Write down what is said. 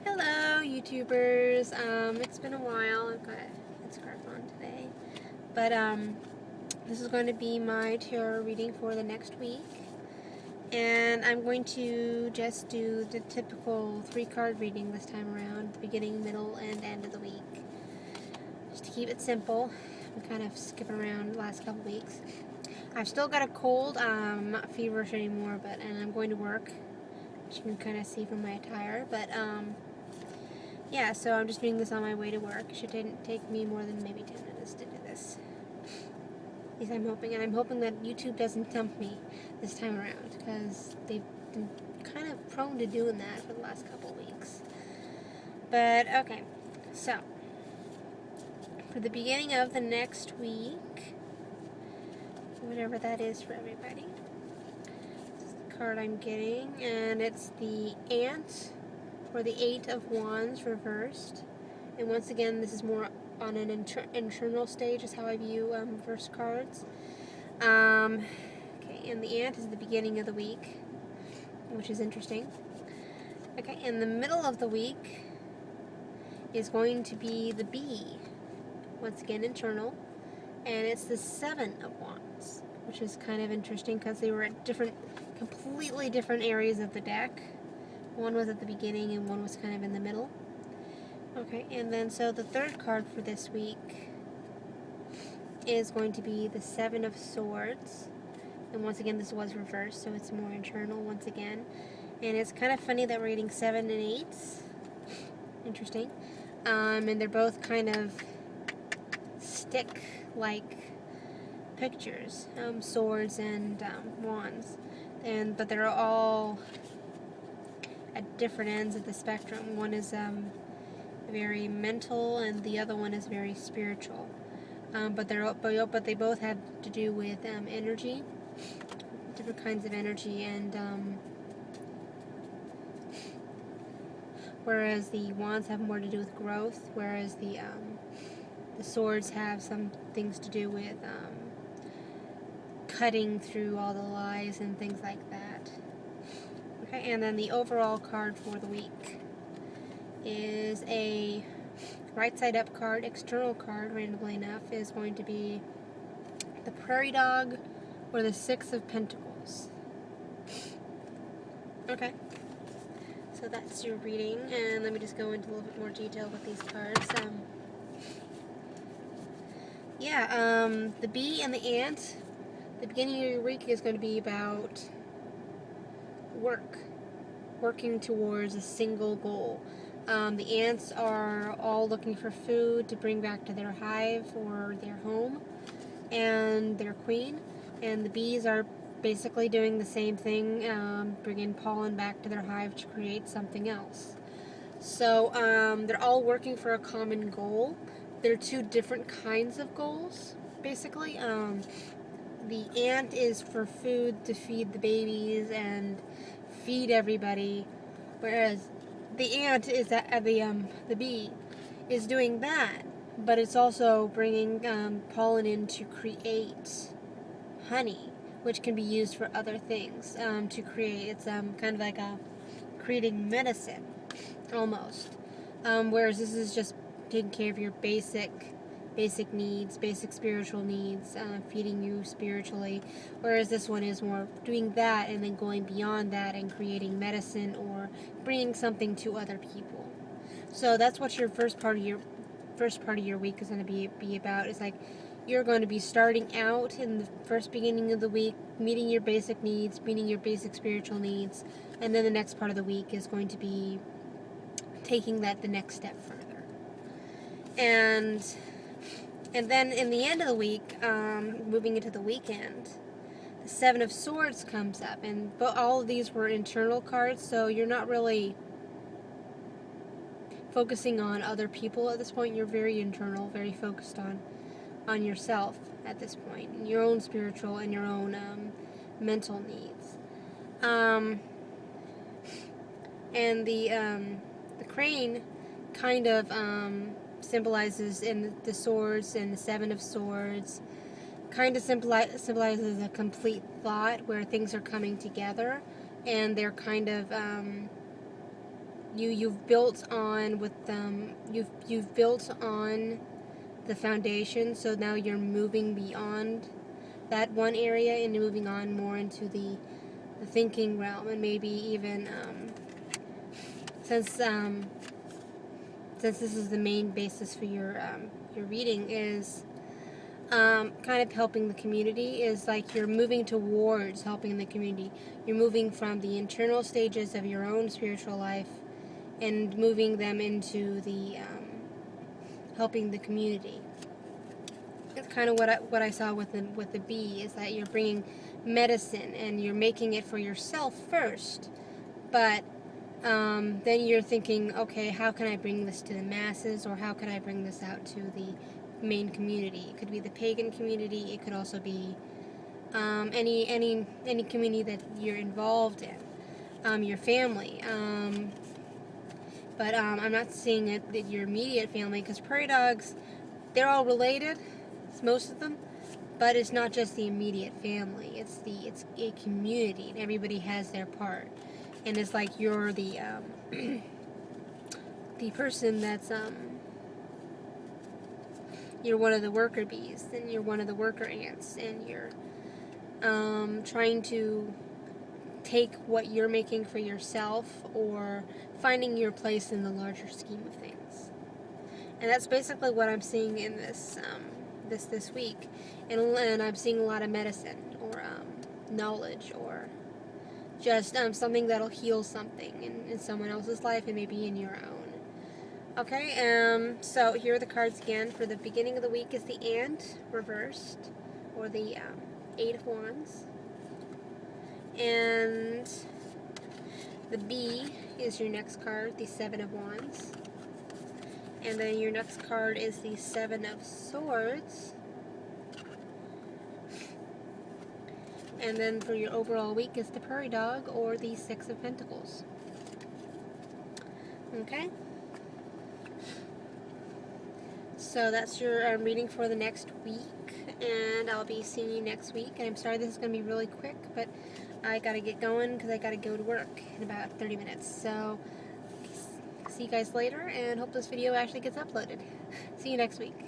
Hello, YouTubers. It's been a while. I've got a scarf on today, but this is going to be my tarot reading for the next week, and I'm going to just do the typical 3-card reading this time around: the beginning, middle, and end of the week, just to keep it simple. I'm kind of skipping around the last couple weeks. I've still got a cold. I'm not feverish anymore, and I'm going to work, which you can kind of see from my attire, but yeah, so I'm just doing this on my way to work. It should take me more than maybe 10 minutes to do this. At least I'm hoping. And I'm hoping that YouTube doesn't dump me this time around, because they've been kind of prone to doing that for the last couple weeks. But, okay. So, for the beginning of the next week, whatever that is for everybody, this is the card I'm getting, and it's the Ant, or the 8 of Wands reversed. And once again, this is more on an internal stage, is how I view reverse cards. Okay, and the Ant is the beginning of the week, which is interesting. Okay, in the middle of the week is going to be the Bee, once again internal, and it's the 7 of Wands, which is kind of interesting because they were at completely different areas of the deck. One was at the beginning and one was kind of in the middle. Okay, and then so the third card for this week is going to be the 7 of Swords. And once again, this was reversed, so it's more internal once again. And it's kind of funny that we're getting 7 and 8s. Interesting. And they're both kind of stick-like pictures, swords and wands. But they're all at different ends of the spectrum. One is very mental, and the other one is very spiritual. But they both have to do with energy, different kinds of energy, and whereas the wands have more to do with growth, whereas the swords have some things to do with cutting through all the lies and things like that. Okay, and then the overall card for the week is a right side up card, external card, randomly enough, is going to be the Prairie Dog or the 6 of Pentacles. Okay, so that's your reading, and let me just go into a little bit more detail with these cards. The Bee and the Ant, the beginning of your week is going to be about working towards a single goal. The ants are all looking for food to bring back to their hive or their home and their queen, and the bees are basically doing the same thing, bringing pollen back to their hive to create something else. So they're all working for a common goal. They're two different kinds of goals, basically. The ant is for food to feed the babies and feed everybody, whereas the ant is the bee is doing that, but it's also bringing pollen in to create honey, which can be used for other things. To create, it's kind of like creating medicine, almost. Whereas this is just taking care of your basic needs, basic spiritual needs, feeding you spiritually, whereas this one is more doing that and then going beyond that and creating medicine or bringing something to other people. So that's what your first part of your week is going to be about. It's like you're going to be starting out in the first beginning of the week, meeting your basic needs, meeting your basic spiritual needs, and then the next part of the week is going to be taking that the next step further. And then in the end of the week, moving into the weekend, the 7 of Swords comes up, but all of these were internal cards, so you're not really focusing on other people at this point. You're very internal, very focused on yourself at this point, and your own spiritual and your own mental needs. And the crane kind of symbolizes in the swords and the 7 of Swords, kind of symbolizes a complete thought where things are coming together and they're kind of you've built on with you've built on the foundation, so now you're moving beyond that one area and you're moving on more into the thinking realm, and maybe even since this is the main basis for your reading, is kind of helping the community, is like you're moving towards helping the community. You're moving from the internal stages of your own spiritual life and moving them into the helping the community. It's kind of what I saw with the bee, is that you're bringing medicine and you're making it for yourself first, but then you're thinking, okay, how can I bring this to the masses, or how can I bring this out to the main community? It could be the pagan community. It could also be any community that you're involved in, your family. But I'm not seeing it that your immediate family, because prairie dogs, they're all related, most of them, but it's not just the immediate family. It's a community, and everybody has their part. And it's like you're the the person that's you're one of the worker bees, and you're one of the worker ants, and you're trying to take what you're making for yourself, or finding your place in the larger scheme of things. And that's basically what I'm seeing in this this week, and I'm seeing a lot of medicine, or knowledge, or just something that'll heal something in someone else's life and maybe in your own. Okay, so here are the cards again. For the beginning of the week is the Ant reversed, or the Eight of Wands. And the Bee is your next card, the Seven of Wands. And then your next card is the Seven of Swords. And then for your overall week is the Prairie Dog, or the Six of Pentacles. Okay? So that's your reading for the next week, and I'll be seeing you next week. And I'm sorry this is going to be really quick, but I got to get going because I got to go to work in about 30 minutes. So see you guys later, and hope this video actually gets uploaded. See you next week.